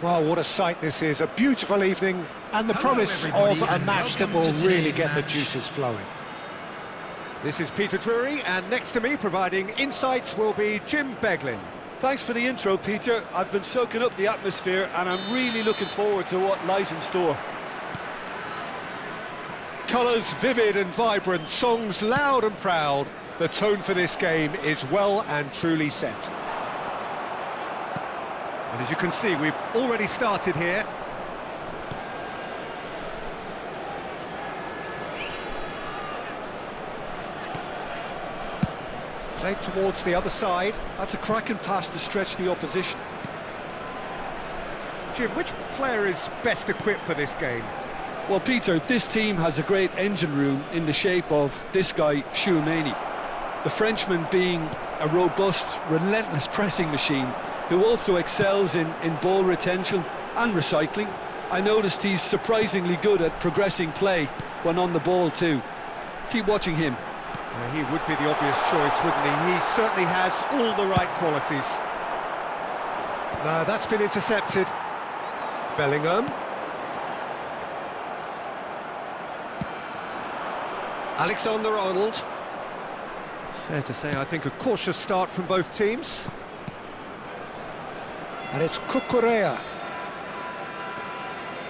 Well, what a sight this is. A beautiful evening and the promise of a match that will really get the juices flowing. This is Peter Drury, and next to me providing insights will be Jim Beglin. Thanks for the intro, Peter. I've been soaking up the atmosphere and I'm really looking forward to what lies in store. Colours vivid and vibrant, songs loud and proud. The tone for this game is well and truly set. And as you can see, we've already started here. Played towards the other side. That's a cracking pass to stretch the opposition. Jim, which player is best equipped for this game? Well, Peter, this team has a great engine room in the shape of this guy, Tchouaméni. The Frenchman being a robust, relentless pressing machine who also excels in ball retention and recycling. I noticed he's surprisingly good at progressing play when on the ball too. Keep watching him. Yeah, he would be the obvious choice, wouldn't he? He certainly has all the right qualities. No, that's been intercepted. Bellingham. Alexander-Arnold. Fair to say, I think a cautious start from both teams. And it's Cucurella.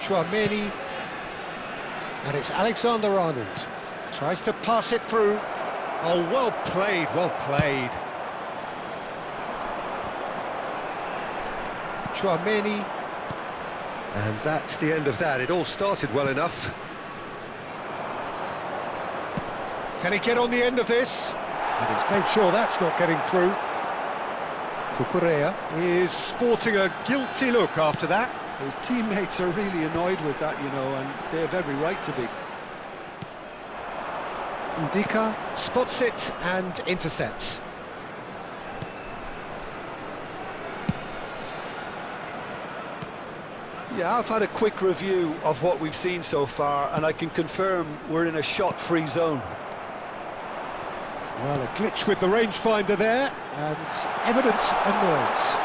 Tchouaméni. And it's Alexander-Arnold. Tries to pass it through. Oh, well played, well played. Tchouaméni. And that's the end of that. It all started well enough. Can he get on the end of this? And he's made sure that's not getting through. Cucurella is sporting a guilty look after that. His teammates are really annoyed with that, you know, and they have every right to be. Ndika spots it and intercepts. Yeah, I've had a quick review of what we've seen so far, and I can confirm we're in a shot-free zone. Well, a glitch with the rangefinder there, and evident annoyance.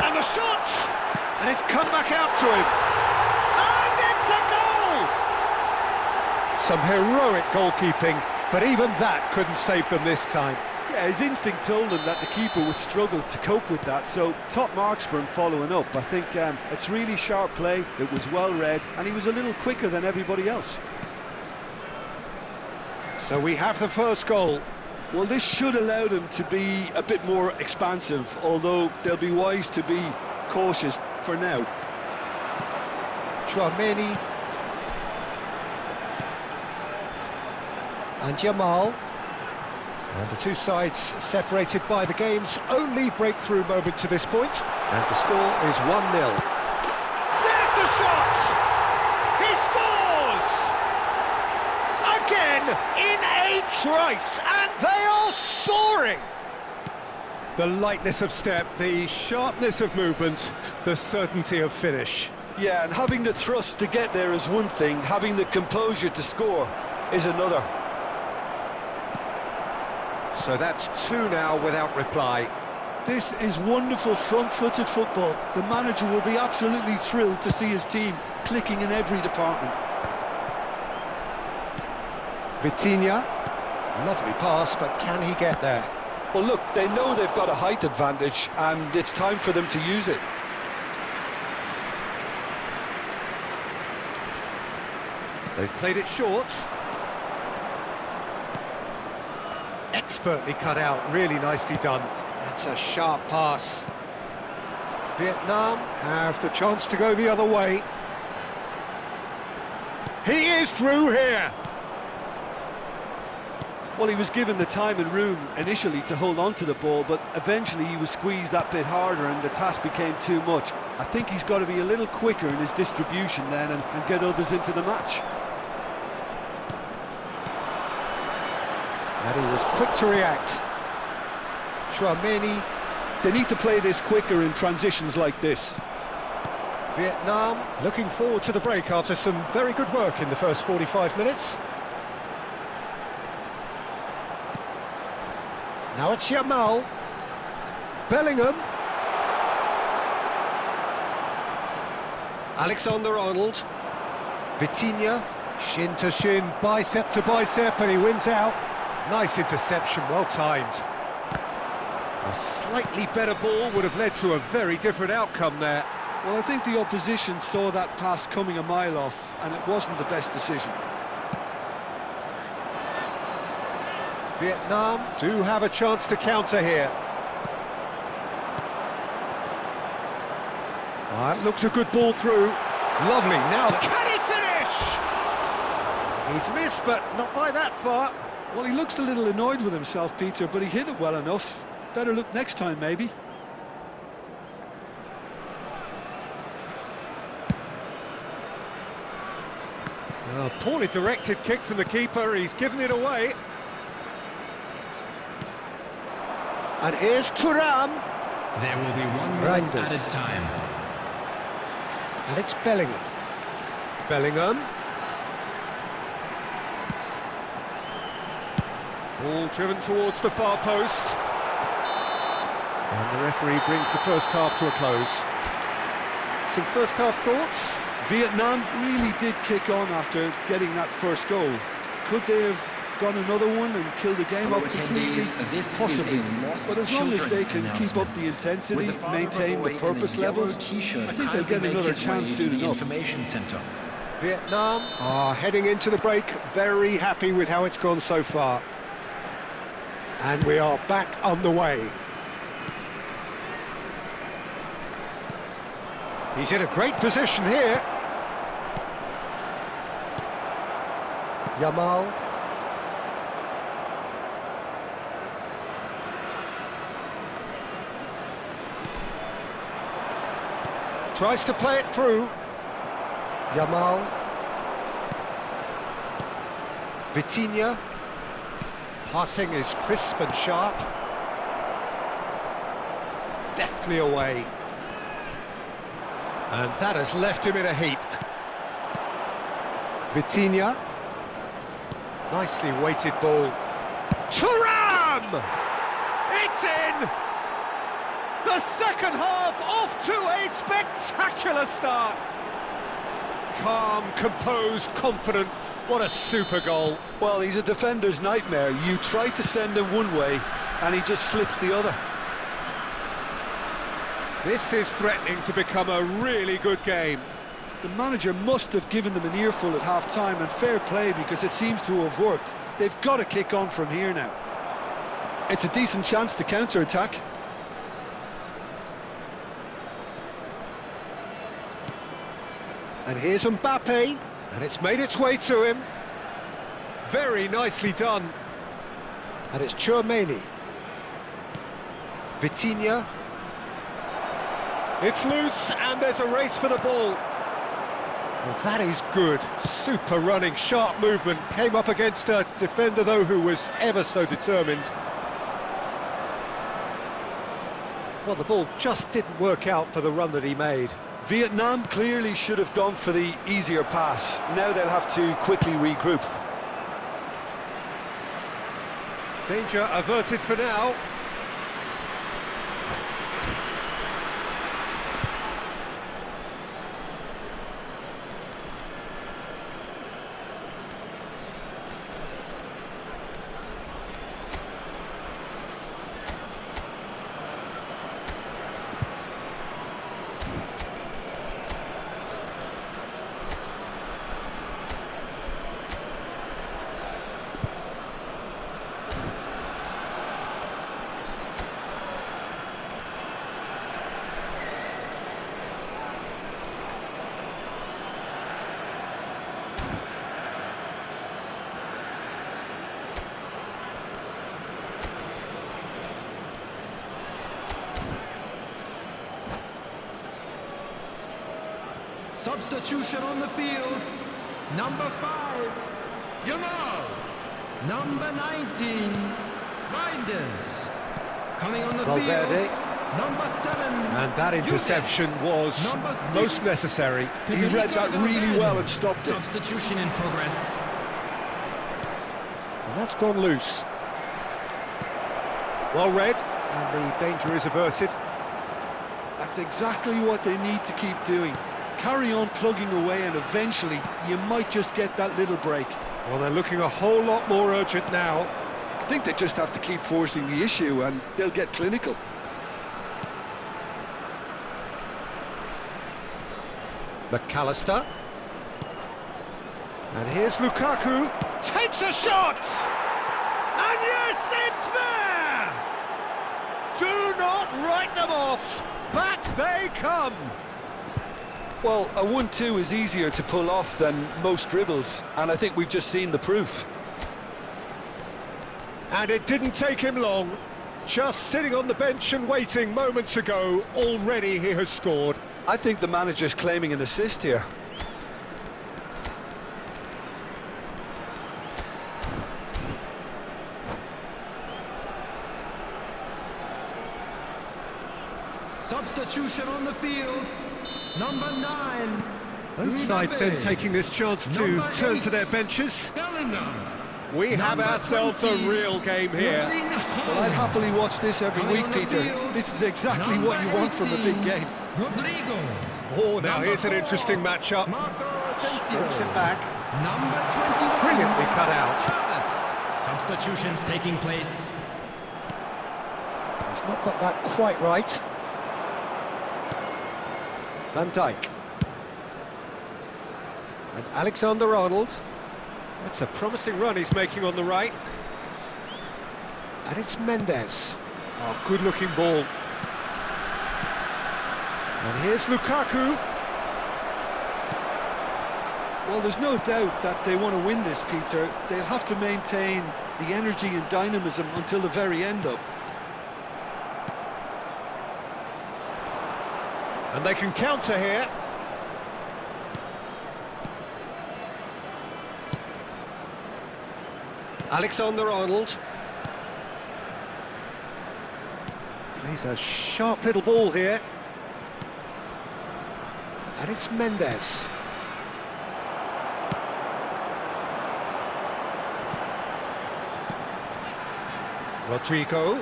And the shot! And it's come back out to him. And it's a goal! Some heroic goalkeeping, but even that couldn't save them this time. Yeah, his instinct told him that the keeper would struggle to cope with that, so top marks for him following up. I think it's really sharp play, it was well read, and he was a little quicker than everybody else. So we have the first goal. Well, this should allow them to be a bit more expansive, although they'll be wise to be cautious for now. Tchouaméni. And Jamal. And the two sides separated by the game's only breakthrough moment to this point. And the score is 1-0. There's the shot! He scores! Again in a trice, and they are soaring! The lightness of step, the sharpness of movement, the certainty of finish. Yeah, and having the thrust to get there is one thing, having the composure to score is another. So that's 2 now without reply. This is wonderful front-footed football. The manager will be absolutely thrilled to see his team clicking in every department. Vitinha. Lovely pass, but can he get there? Well, look, they know they've got a height advantage, and it's time for them to use it. They've played it short. Expertly cut out, really nicely done. That's a sharp pass. Vietnam have the chance to go the other way. He is through here! Well, he was given the time and room initially to hold on to the ball, but eventually he was squeezed that bit harder and the task became too much. I think he's got to be a little quicker in his distribution then and get others into the match. And he was quick to react. Tchouaméni. They need to play this quicker in transitions like this. Vietnam looking forward to the break after some very good work in the first 45 minutes. Now it's Jamal. Bellingham. Alexander-Arnold. Vitinha. Shin to shin, bicep to bicep, and he wins out. Nice interception, well timed. A slightly better ball would have led to a very different outcome there. Well, I think the opposition saw that pass coming a mile off, and it wasn't the best decision. Vietnam do have a chance to counter here. Looks a good ball through. Lovely, now can he finish? He's missed, but not by that far. Well, he looks a little annoyed with himself, Peter, but he hit it well enough. Better look next time, maybe. Poorly directed kick from the keeper, he's given it away. And here's Thuram. There will be 1 minute added time. And it's Bellingham. Bellingham. Ball driven towards the far post. And the referee brings the first half to a close. Some first half thoughts? Vietnam really did kick on after getting that first goal. Could they have gone another one and killed the game off completely? Possibly. But as long as they can keep up the intensity, maintain the purpose levels, I think they'll get another chance soon enough. Vietnam are heading into the break, very happy with how it's gone so far. And we are back on the way. He's in a great position here. Yamal. Tries to play it through. Yamal. Vitinha. Passing is crisp and sharp. Deftly away. And that has left him in a heap. Vitinha. Nicely weighted ball. Thuram! It's in! The second half off to a spectacular start. Calm, composed, confident. What a super goal. Well, he's a defender's nightmare. You try to send him one way, and he just slips the other. This is threatening to become a really good game. The manager must have given them an earful at half-time, and fair play, because it seems to have worked. They've got to kick on from here now. It's a decent chance to counter-attack. And here's Mbappe, and it's made its way to him. Very nicely done. And it's Tchouaméni. Vitinha. It's loose, and there's a race for the ball. Well, that is good. Super running, sharp movement. Came up against a defender, though, who was ever so determined. Well, the ball just didn't work out for the run that he made. Vietnam clearly should have gone for the easier pass. Now they'll have to quickly regroup. Danger averted for now. Substitution on the field. Number 5, Yamal. Number 19, Reinders. Coming on the Valverde. field, number 7. And that interception was most necessary. He read that really well and stopped it. Substitution in progress. And that's gone loose. Well read, and the danger is averted. That's exactly what they need to keep doing. carry on plugging away and eventually you might just get that little break. Well, they're looking a whole lot more urgent now. I think they just have to keep forcing the issue and they'll get clinical. McAllister. And here's Lukaku. Takes a shot! And yes, it's there! Do not write them off. Back they come. Well, a 1-2 is easier to pull off than most dribbles, and I think we've just seen the proof. And it didn't take him long. Just sitting on the bench and waiting moments ago, already he has scored. I think the manager's claiming an assist here. Substitution on the field. Number 9. Both sides then taking this chance to Number turn 8. to their benches. Bellingham. We have Number ourselves 20. a real game here. Well, I'd happily watch this every Coming week, on the Peter. field, This is exactly what you want from a big game. Rodrigo. Oh, now Number here's an 4. interesting matchup. Marco Strips Asensio. it back. Number 21. Brilliantly cut out. Substitutions taking place. He's not got that quite right. Van Dijk. And Alexander-Arnold. That's a promising run he's making on the right. And it's Mendes. Oh, good-looking ball. And here's Lukaku. Well, there's no doubt that they want to win this, Peter. They'll have to maintain the energy and dynamism until the very end, though. And they can counter here. Alexander-Arnold. Plays a sharp little ball here. And it's Mendes. Rodrigo.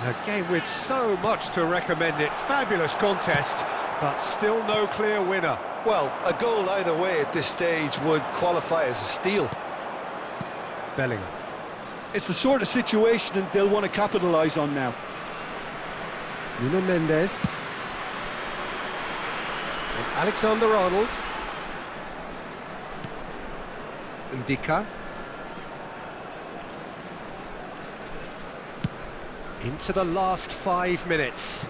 A game with so much to recommend it. Fabulous contest, but still no clear winner. Well, a goal either way at this stage would qualify as a steal. Bellingham. It's the sort of situation that they'll want to capitalise on now. Nuno Mendes. And Alexander-Arnold. Ndika. Into the last 5 minutes.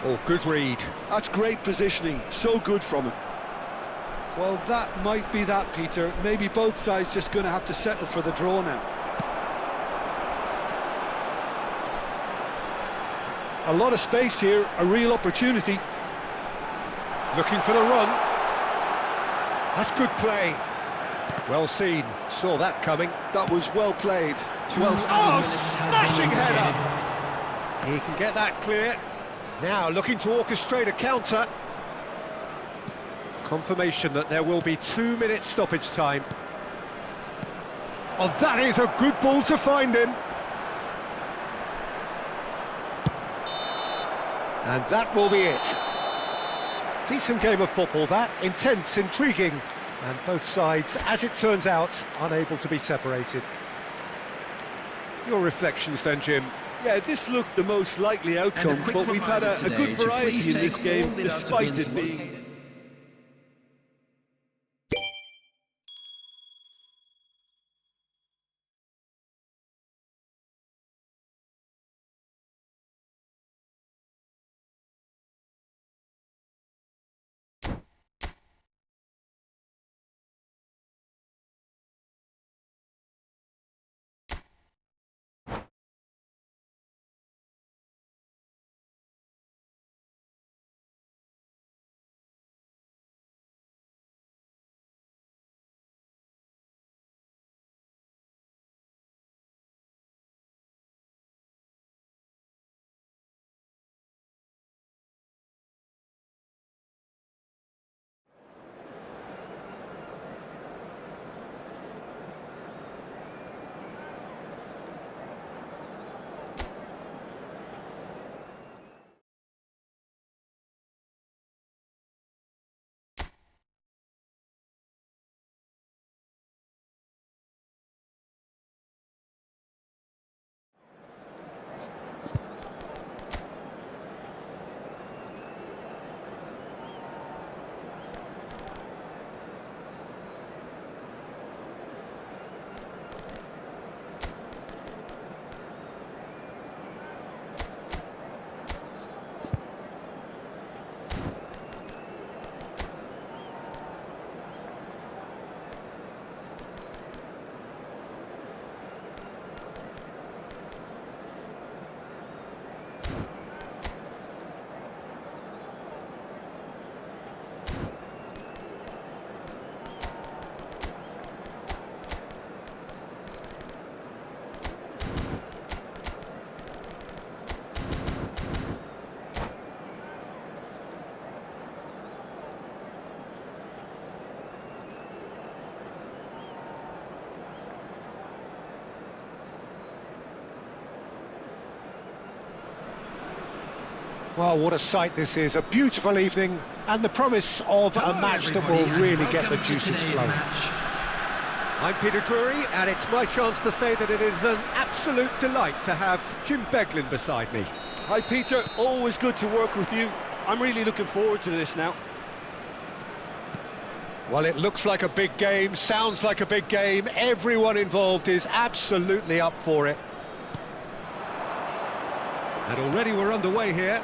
Oh, good read. That's great positioning, so good from him. Well, that might be that, Peter. Maybe both sides just going to have to settle for the draw now. A lot of space here, a real opportunity. Looking for the run. That's good play. Well seen. Saw that coming. That was well played. Well, Oh, smashing header! He can get that clear. Now looking to orchestrate a counter. Confirmation that there will be 2 minutes stoppage time. Oh, that is a good ball to find him. And that will be it. Decent game of football, that. Intense, intriguing, and both sides, as it turns out, unable to be separated. Your reflections then, Jim? Yeah, this looked the most likely outcome, quick but we've had a reminder good today to variety please in this take game, all the despite dustbins it being located Well, what a sight this is. A beautiful evening and the promise of a match that will really get the juices flowing. I'm Peter Drury, and it's my chance to say that it is an absolute delight to have Jim Beglin beside me. Hi Peter, always good to work with you. I'm really looking forward to this now. Well, it looks like a big game, sounds like a big game. Everyone involved is absolutely up for it. And already we're underway here.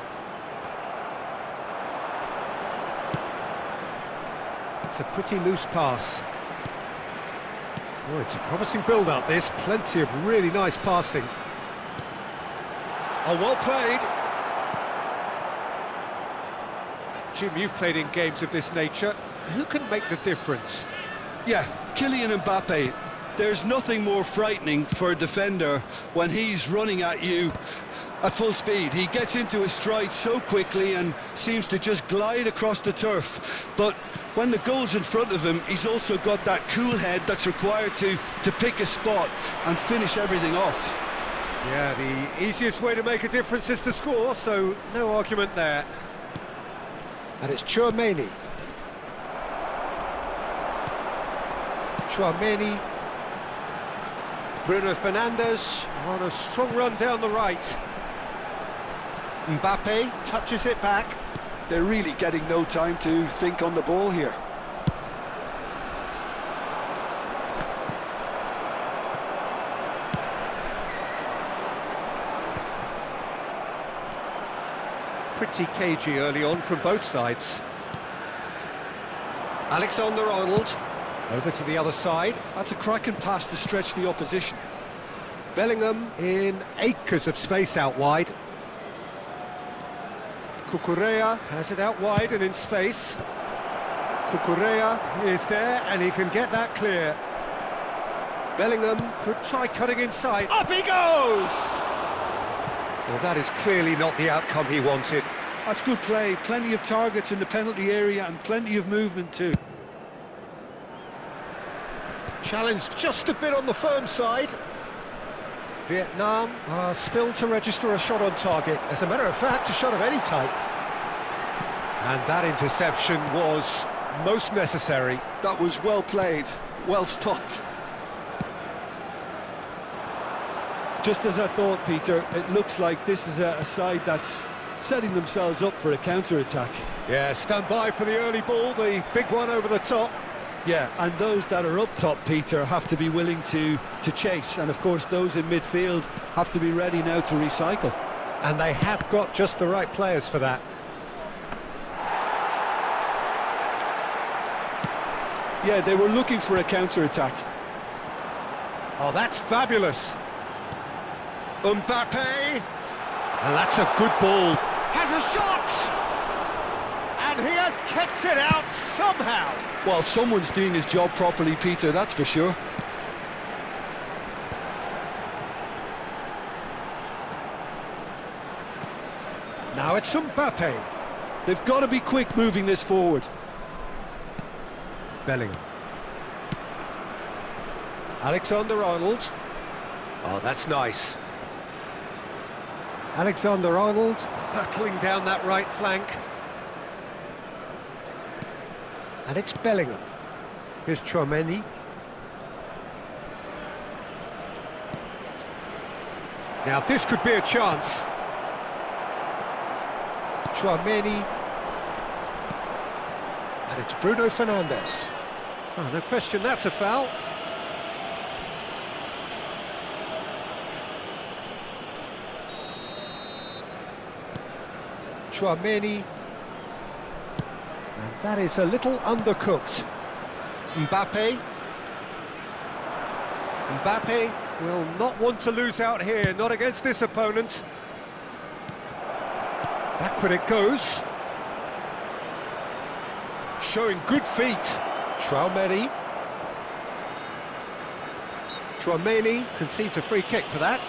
It's a pretty loose pass. Oh, it's a promising build-up, this. Plenty of really nice passing. Oh, well played. Jim, you've played in games of this nature. Who can make the difference? Yeah, Kylian Mbappe. There's nothing more frightening for a defender when he's running at you at full speed. He gets into his stride so quickly and seems to just glide across the turf. But when the goal's in front of him, he's also got that cool head that's required to pick a spot and finish everything off. Yeah, the easiest way to make a difference is to score, so no argument there. And it's Tchouaméni. Tchouaméni. Bruno Fernandes on a strong run down the right. Mbappe touches it back. They're really getting no time to think on the ball here. Pretty cagey early on from both sides. Alexander-Arnold over to the other side. That's a cracking pass to stretch the opposition. Bellingham in acres of space out wide. Cucurella Has it out wide and in space. Cucurella Is there, and he can get that clear. Bellingham could try cutting inside. Up he goes! Well, that is clearly not the outcome he wanted. That's good play. Plenty of targets in the penalty area and plenty of movement too. Challenged just a bit on the firm side. Vietnam are still to register a shot on target. As a matter of fact, a shot of any type. And that interception was most necessary. That was well played, well stopped. Just as I thought, Peter, it looks like this is a side that's setting themselves up for a counter-attack. Yeah, stand by for the early ball, the big one over the top. Yeah, and those that are up top, Peter, have to be willing to chase. And of course, those in midfield have to be ready now to recycle. And they have got just the right players for that. Yeah, they were looking for a counter-attack. Oh, that's fabulous. Mbappe And that's a good ball. has a shot! And he has kept it out somehow. Well, someone's doing his job properly, Peter, that's for sure. Now it's Mbappe. They've got to be quick moving this forward. Bellingham. Alexander-Arnold. Oh, that's nice. Alexander-Arnold. Hurtling down that right flank. And it's Bellingham. Here's Tchouaméni. Now this could be a chance. Tchouaméni. And it's Bruno Fernandes. Oh, no question, that's a foul. Tchouaméni. And that is a little undercooked. Mbappe. Mbappe will not want to lose out here, not against this opponent. Backward it goes. Showing good feet. Tchouaméni. Tchouaméni concedes a free kick for that.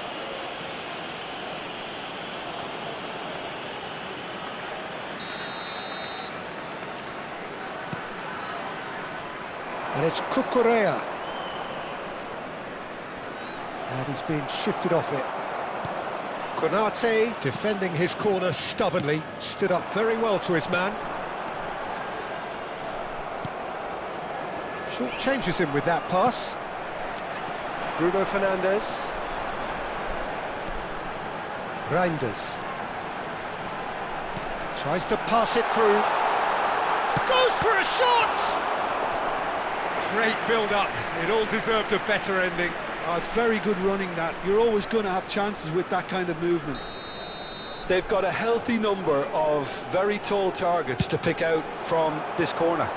And it's Cucurella. And he's been shifted off it. Konate defending his corner stubbornly, stood up very well to his man. Short changes him with that pass. Bruno Fernandes. Reinders. Tries to pass it through. Goes for a shot! Great build-up. It all deserved a better ending. Oh, it's very good running that. You're always going to have chances with that kind of movement. They've got a healthy number of very tall targets to pick out from this corner.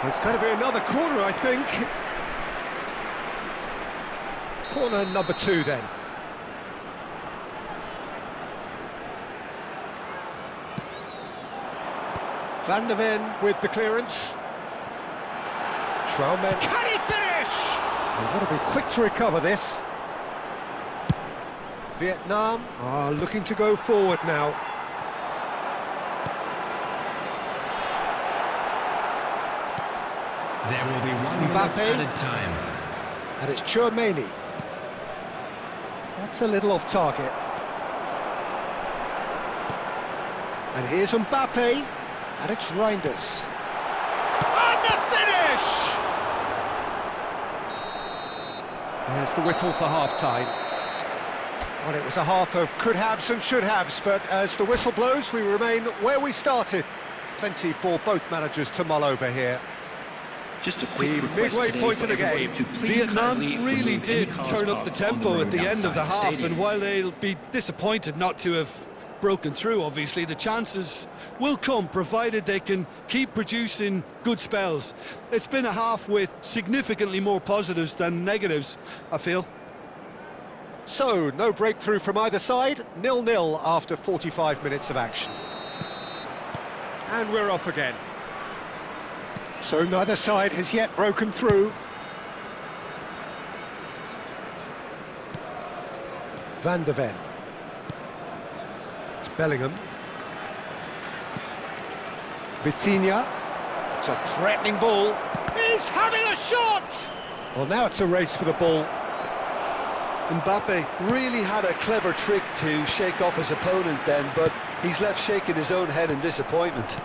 It's going to be another corner, I think. Corner number 2 then. Van der Ven with the clearance. Traoré. Can he finish? They've got to be quick to recover this. Vietnam are looking to go forward now. There will be 1 minute Mbappe. added time. And it's Tchouaméni. That's a little off target. And here's Mbappe. And it's Reinders. And the finish! There's the whistle for half-time. Well, it was a half of could-haves and should-haves, but as the whistle blows, we remain where we started. Plenty for both managers to mull over here. Just a quick The request midway today point for of the everybody game. to please Vietnam kindly really remove did any cars turn up the parked on tempo road at the end of the outside half, stadium. and while they'll be disappointed not to have broken through, obviously, the chances will come, provided they can keep producing good spells. It's been a half with significantly more positives than negatives, I feel. So, no breakthrough from either side, 0-0 after 45 minutes of action. And we're off again. So neither side has yet broken through. Van der Ven. It's Bellingham. Vitinha. It's a threatening ball. He's having a shot! Well, now it's a race for the ball. Mbappe really had a clever trick to shake off his opponent then, but he's left shaking his own head in disappointment.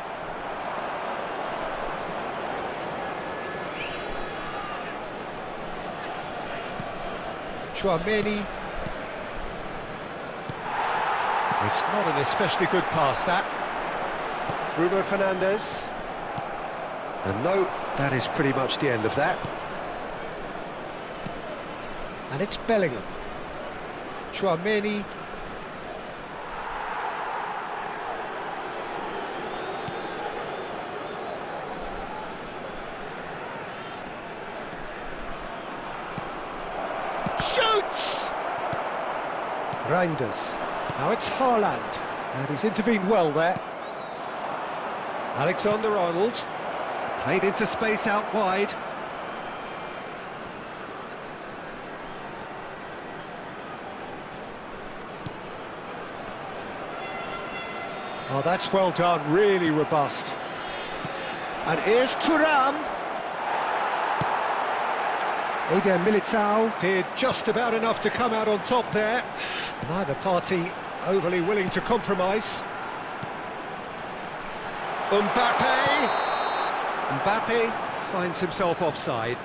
Tchouaméni. It's not an especially good pass, that. Bruno Fernandes. And no, that is pretty much the end of that. And it's Bellingham. Tchouaméni. Shoots! Reinders. Now it's Haaland. And he's intervened well there. Alexander-Arnold. Played into space out wide. Oh, that's well done, really robust. And here's Thuram. Eder Militao did just about enough to come out on top there. Neither party overly willing to compromise. Mbappe! Mbappe finds himself offside.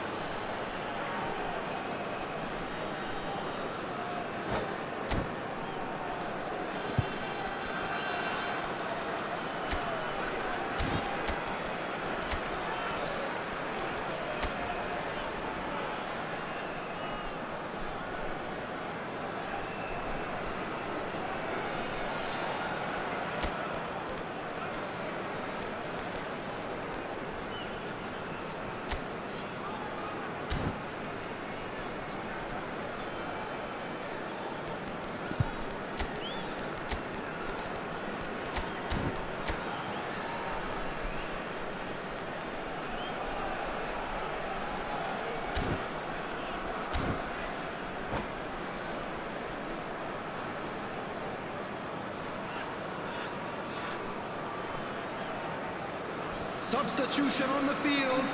Substitution on the field.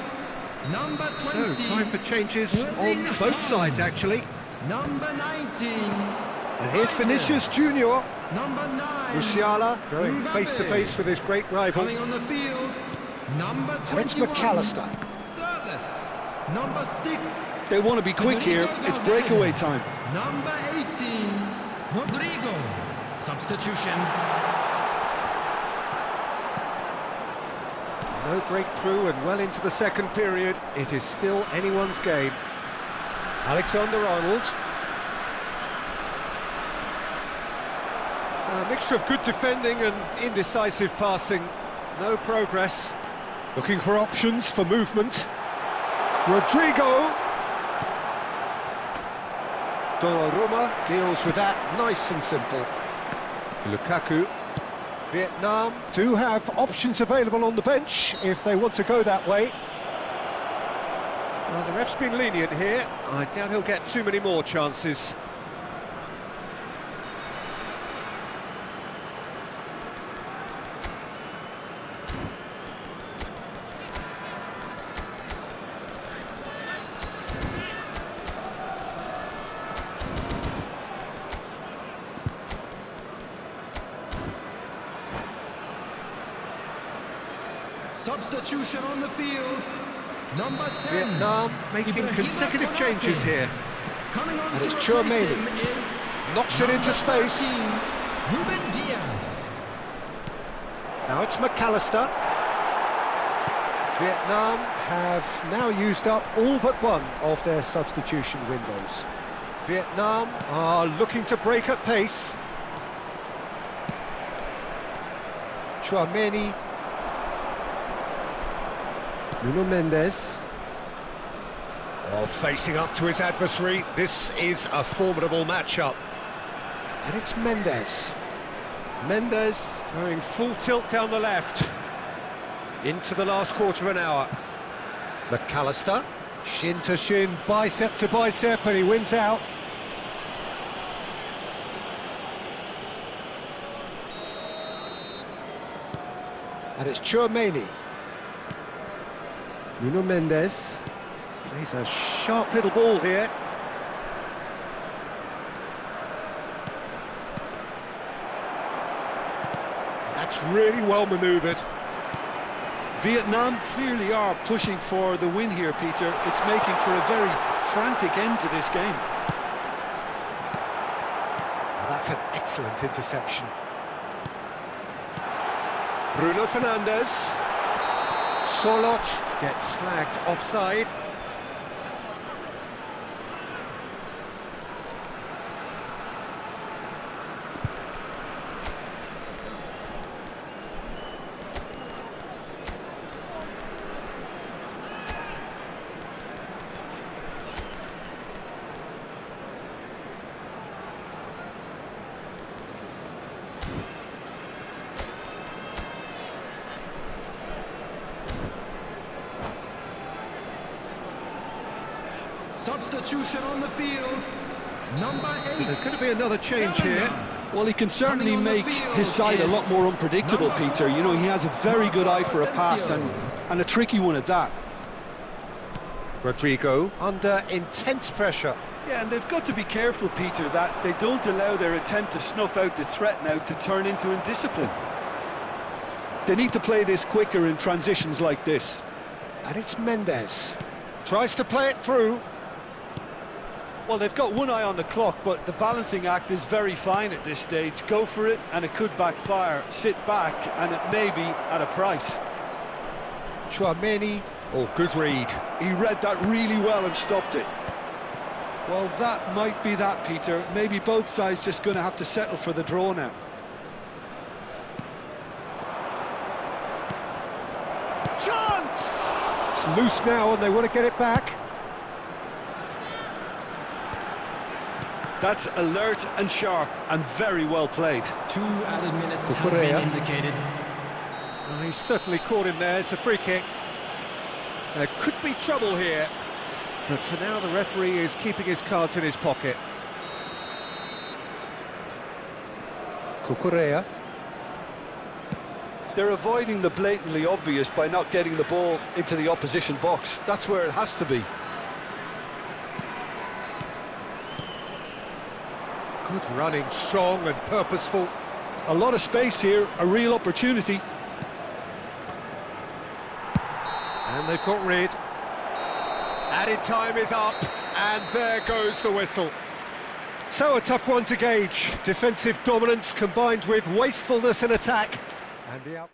Number 20. So, time for changes on both sides, actually. Number 19. And here's Vinicius Junior. Number 9. Musiala going Mbappe. face to face with his great rival. Coming on the field, number 21. And it's McAllister. Sirleaf. Number 6. They want to be quick here. It's breakaway time. Number 18, Rodrigo. Substitution. No breakthrough and well into the second period. It is still anyone's game. Alexander-Arnold. A mixture of good defending and indecisive passing. No progress. Looking for options for movement. Rodrigo. Donnarumma deals with that nice and simple. Lukaku. Vietnam do have options available on the bench if they want to go that way. Well, the ref's been lenient here. I doubt he'll get too many more chances. Substitution on the field. Number 10. Vietnam making Ibrahima consecutive Konate. changes here. Coming on And to it's replace Tchouaméni. him is Knocks it into number space. 13, Ruben Diaz. Now it's McAllister. Vietnam have now used up all but one of their substitution windows. Vietnam are looking to break at pace. Tchouaméni. Nuno Mendes. Oh, facing up to his adversary. This is a formidable matchup. And it's Mendes. Mendes going full tilt down the left. Into the last quarter of an hour. McAllister. Shin to shin, bicep to bicep, and he wins out. And it's Tchouaméni. Nuno Mendes plays a sharp little ball here. That's really well manoeuvred. Vietnam clearly are pushing for the win here, Peter. It's making for a very frantic end to this game. Now that's an excellent interception. Bruno Fernandes. Solot gets flagged offside. Substitution on the field. Number 8. There's going to be another change here. Well, he can certainly Coming on the make field his side a is lot more unpredictable, number Peter. You know, he has a very good eye for a pass Asensio. and a tricky one at that. Rodrigo under intense pressure. Yeah, and they've got to be careful, Peter, that they don't allow their attempt to snuff out the threat now to turn into indiscipline. They need to play this quicker in transitions like this. And it's Mendes. Tries to play it through. Well, they've got one eye on the clock, but the balancing act is very fine at this stage. Go for it, and it could backfire. Sit back, and it may be at a price. Tchouaméni. Oh, good read. He read that really well and stopped it. Well, that might be that, Peter. Maybe both sides just going to have to settle for the draw now. Chance! It's loose now and they want to get it back. That's alert and sharp and very well played. 2 added minutes has Cucurella. been indicated. Oh, he's certainly caught him there. It's a free kick. There could be trouble here. But for now, the referee is keeping his cards in his pocket. Cucurella. They're avoiding the blatantly obvious by not getting the ball into the opposition box. That's where it has to be. Good running, strong and purposeful. A lot of space here, a real opportunity. And they've got rid. Added time is up, and there goes the whistle. So a tough one to gauge. Defensive dominance combined with wastefulness in attack. And the out